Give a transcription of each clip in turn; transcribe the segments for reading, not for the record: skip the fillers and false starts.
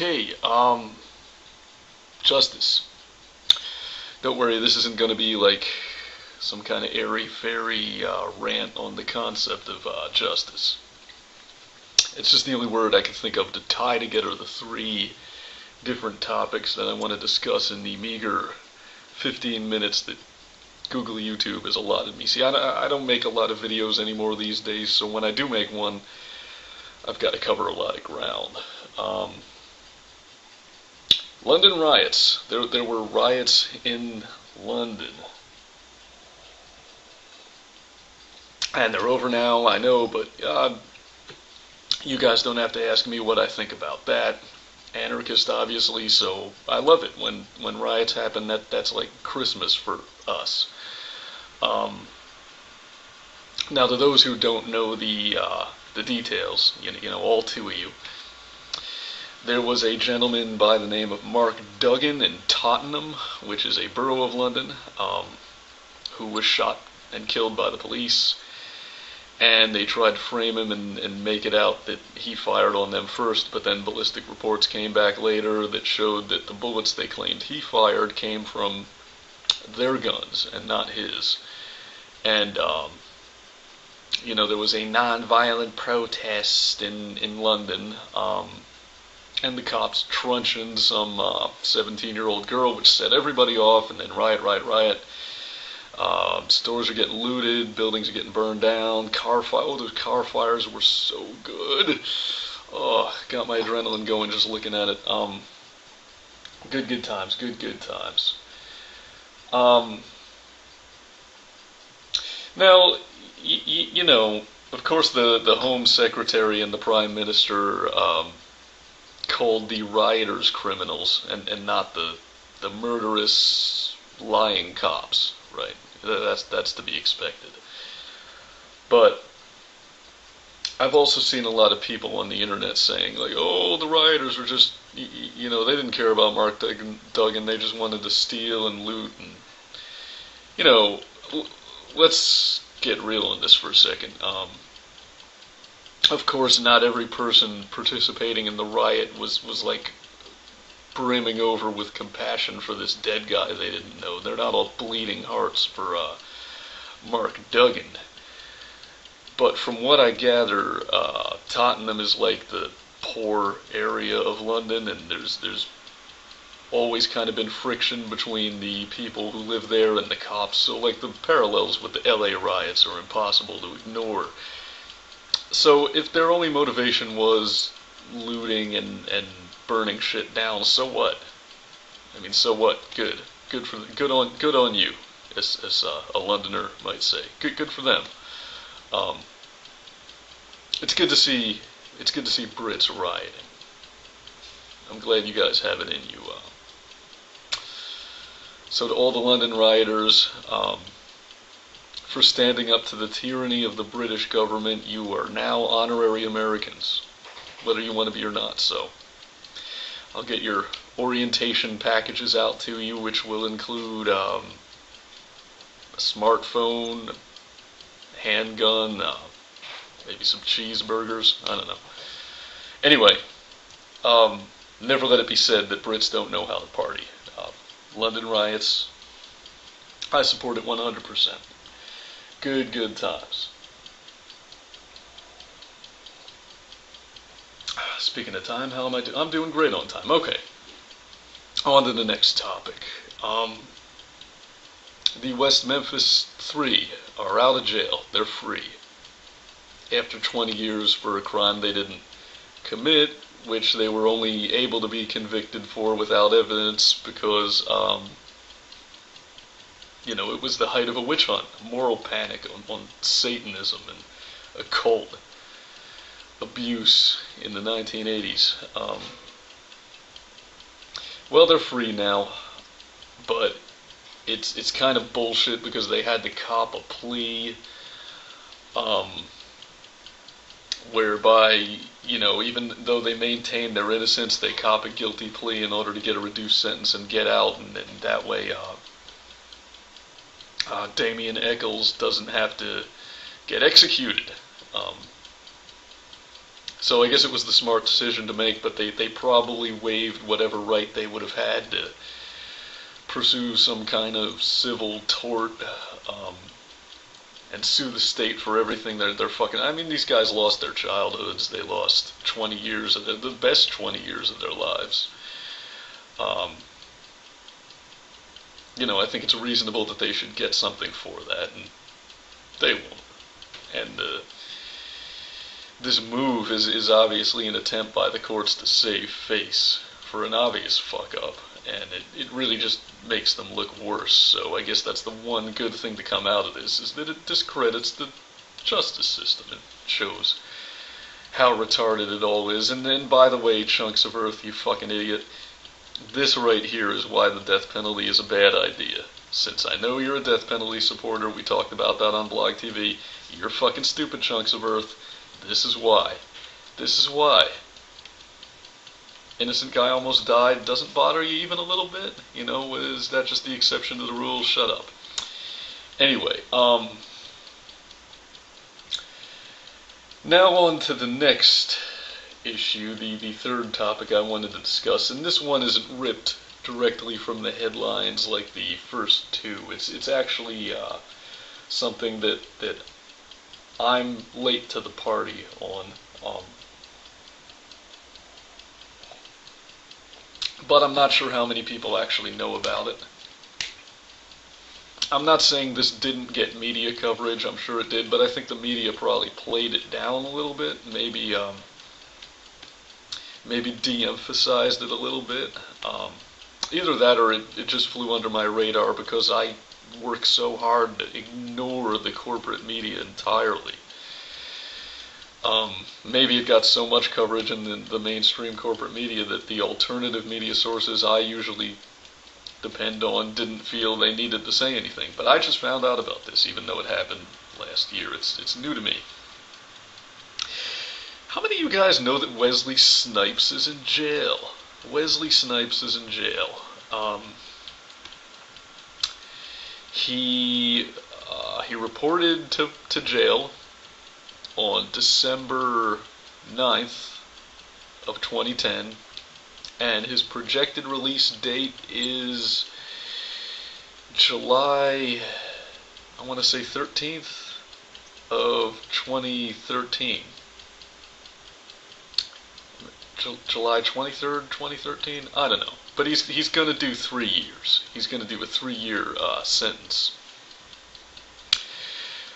Okay, justice. Don't worry, this isn't going to be like some kind of airy-fairy rant on the concept of justice. It's just the only word I can think of to tie together the three different topics that I want to discuss in the meager 15 minutes that Google YouTube has allotted me. See, I don't make a lot of videos anymore these days, so when I do make one, I've got to cover a lot of ground. London riots. There were riots in London. And they're over now, I know, but you guys don't have to ask me what I think about that. Anarchist, obviously, so I love it when riots happen. That's like Christmas for us. Now, to those who don't know the details, you know, all two of you, there was a gentleman by the name of Mark Duggan in Tottenham, which is a borough of London, who was shot and killed by the police. And they tried to frame him and make it out that he fired on them first, but then ballistic reports came back later that showed that the bullets they claimed he fired came from their guns and not his. And, you know, there was a non-violent protest in London, and the cops truncheoned some 17-year-old girl, which set everybody off, and then riot. Stores are getting looted, buildings are getting burned down, those car fires were so good. Oh, got my adrenaline going just looking at it. Good times, good times. Now, you know, of course the Home Secretary and the Prime Minister called the rioters criminals and not the murderous, lying cops, right? That's to be expected. But I've also seen a lot of people on the internet saying, like, oh, the rioters were just, you know, they didn't care about Mark Duggan, they just wanted to steal and loot. And, you know, let's get real on this for a second. Of course, not every person participating in the riot was like brimming over with compassion for this dead guy they didn't know. They're not all bleeding hearts for Mark Duggan. But from what I gather, Tottenham is like the poor area of London, and there's always kind of been friction between the people who live there and the cops. So like the parallels with the LA riots are impossible to ignore. So if their only motivation was looting and burning shit down, so what? I mean, so what? Good on you, as a Londoner might say. Good for them. It's good to see Brits rioting. I'm glad you guys have it in you. So to all the London rioters, for standing up to the tyranny of the British government, you are now honorary Americans, whether you want to be or not. So I'll get your orientation packages out to you, which will include a smartphone, a handgun, maybe some cheeseburgers, I don't know. Anyway, never let it be said that Brits don't know how to party. London riots, I support it 100%. Good times. Speaking of time, how am I doing? I'm doing great on time. Okay. On to the next topic. The West Memphis 3 are out of jail. They're free. After 20 years for a crime they didn't commit, which they were only able to be convicted for without evidence because, you know, it was the height of a witch hunt, a moral panic on Satanism and occult abuse in the 1980s. Well, they're free now, but it's kind of bullshit because they had to cop a plea, whereby, you know, even though they maintain their innocence, they cop a guilty plea in order to get a reduced sentence and get out, and that way Damien Eccles doesn't have to get executed. So I guess it was the smart decision to make, but they probably waived whatever right they would have had to pursue some kind of civil tort and sue the state for everything they're fucking. I mean, these guys lost their childhoods. They lost 20 years of the best 20 years of their lives. I think it's reasonable that they should get something for that, and they won't. And this move is obviously an attempt by the courts to save face for an obvious fuck up, and it really just makes them look worse. So I guess that's the one good thing to come out of this, is that it discredits the justice system. It shows how retarded it all is. And then, by the way, Chunks of Earth, you fucking idiot, this right here is why the death penalty is a bad idea. Since I know you're a death penalty supporter, we talked about that on Blog TV, you're fucking stupid, Chunks of Earth. This is why. This is why. Innocent guy almost died. Doesn't bother you even a little bit? Is that just the exception to the rule? Shut up. Anyway, now on to the next issue, the third topic I wanted to discuss, and this one isn't ripped directly from the headlines like the first two. It's actually something that I'm late to the party on. But I'm not sure how many people actually know about it. I'm not saying this didn't get media coverage, I'm sure it did, but I think the media probably played it down a little bit, maybe de-emphasized it a little bit. Either that or it just flew under my radar because I work so hard to ignore the corporate media entirely. Maybe it got so much coverage in the mainstream corporate media that the alternative media sources I usually depend on didn't feel they needed to say anything. But I just found out about this, even though it happened last year. It's new to me. How many of you guys know that Wesley Snipes is in jail? Wesley Snipes is in jail. He reported to jail on December 9th of 2010, and his projected release date is July, I want to say 13th of 2013. July 23rd, 2013? I don't know. But he's going to do 3 years. He's going to do a 3-year sentence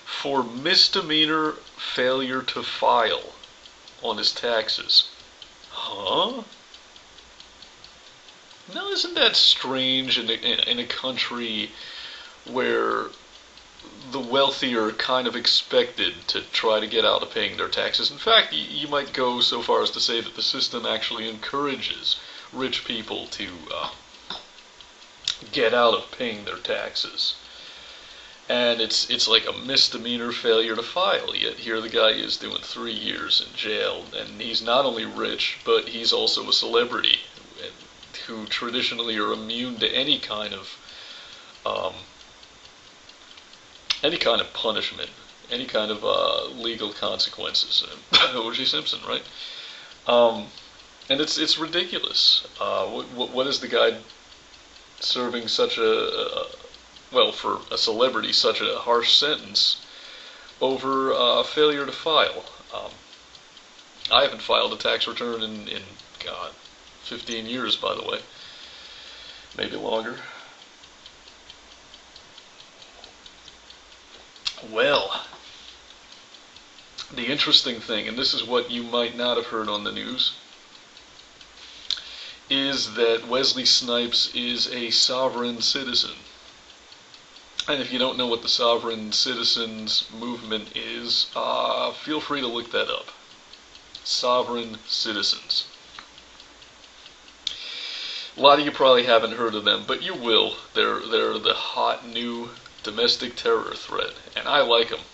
for misdemeanor failure to file on his taxes. Huh? Now, isn't that strange in a country where the wealthy are kind of expected to try to get out of paying their taxes? In fact, you might go so far as to say that the system actually encourages rich people to get out of paying their taxes. And it's like a misdemeanor failure to file, yet here the guy is doing 3 years in jail, and he's not only rich, but he's also a celebrity, who traditionally are immune to any kind of punishment, any kind of legal consequences. O.J. Simpson, right? And it's ridiculous. What is the guy serving such for a celebrity, such a harsh sentence over failure to file? I haven't filed a tax return in 15 years, by the way. Maybe longer. Well, the interesting thing, and this is what you might not have heard on the news, is that Wesley Snipes is a sovereign citizen. And if you don't know what the sovereign citizens movement is, feel free to look that up. Sovereign citizens. A lot of you probably haven't heard of them, but you will. They're the hot new domestic terror threat, and I like them.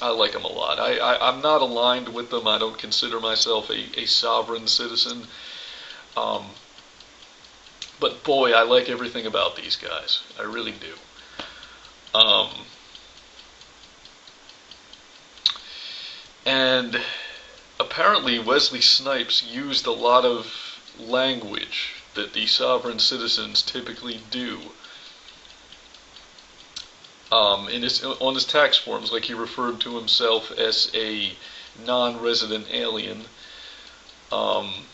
I like them a lot. I'm not aligned with them. I don't consider myself a sovereign citizen. But boy, I like everything about these guys. I really do. And apparently Wesley Snipes used a lot of language that the sovereign citizens typically do on his tax forms, like he referred to himself as a non-resident alien, um,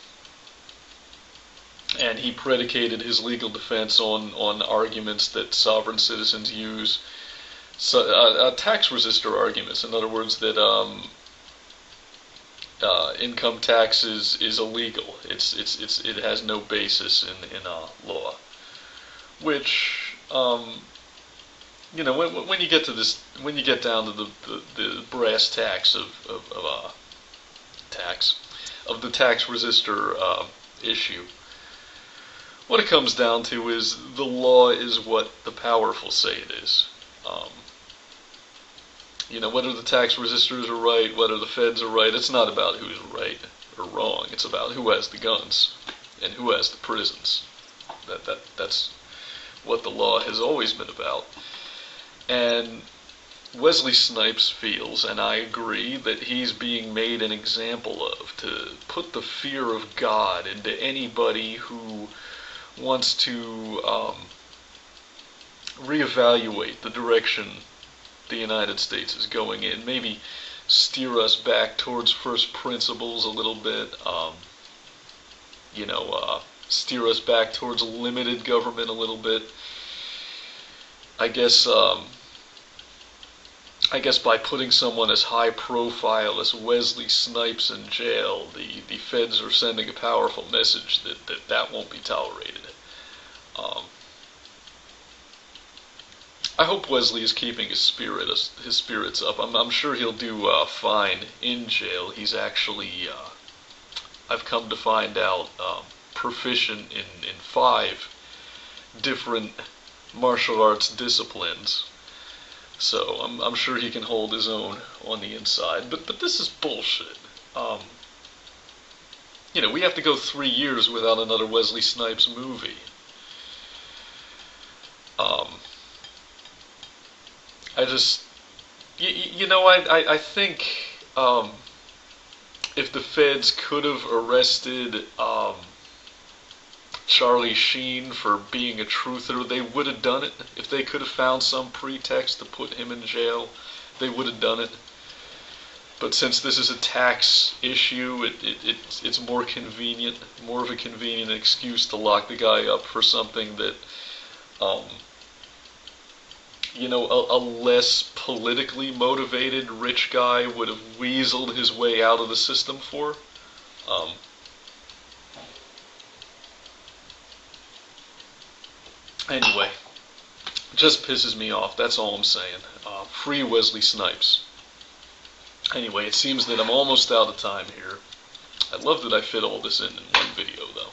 and he predicated his legal defense on arguments that sovereign citizens use, tax resistor arguments. In other words, that income tax is illegal. It has no basis in law, which when you get to this, when you get down to the brass tacks of tax of the tax resistor issue, what it comes down to is the law is what the powerful say it is. Whether the tax resistors are right, whether the feds are right, it's not about who's right or wrong. It's about who has the guns and who has the prisons. That's what the law has always been about. And Wesley Snipes feels, and I agree, that he's being made an example of, to put the fear of God into anybody who wants to reevaluate the direction the United States is going in, maybe steer us back towards first principles a little bit, steer us back towards limited government a little bit. I guess by putting someone as high profile as Wesley Snipes in jail, the feds are sending a powerful message that won't be tolerated. I hope Wesley is keeping his spirits up. I'm sure he'll do fine in jail. He's actually, I've come to find out, proficient in 5 different martial arts disciplines. So I'm sure he can hold his own on the inside. But this is bullshit. We have to go 3 years without another Wesley Snipes movie. I think if the feds could have arrested Charlie Sheen for being a truther, they would have done it. If they could have found some pretext to put him in jail, they would have done it. But since this is a tax issue, it's more convenient, more of a convenient excuse to lock the guy up for something that a less politically motivated rich guy would have weaseled his way out of the system for. Anyway, just pisses me off, that's all I'm saying. Free Wesley Snipes. Anyway, it seems that I'm almost out of time here. I love that I fit all this in one video, though.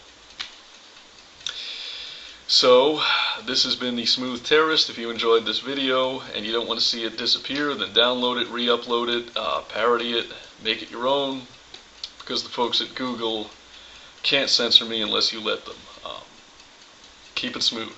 So, this has been the Smooth Terrorist. If you enjoyed this video and you don't want to see it disappear, then download it, re-upload it, parody it, make it your own, because the folks at Google can't censor me unless you let them. Keep it smooth.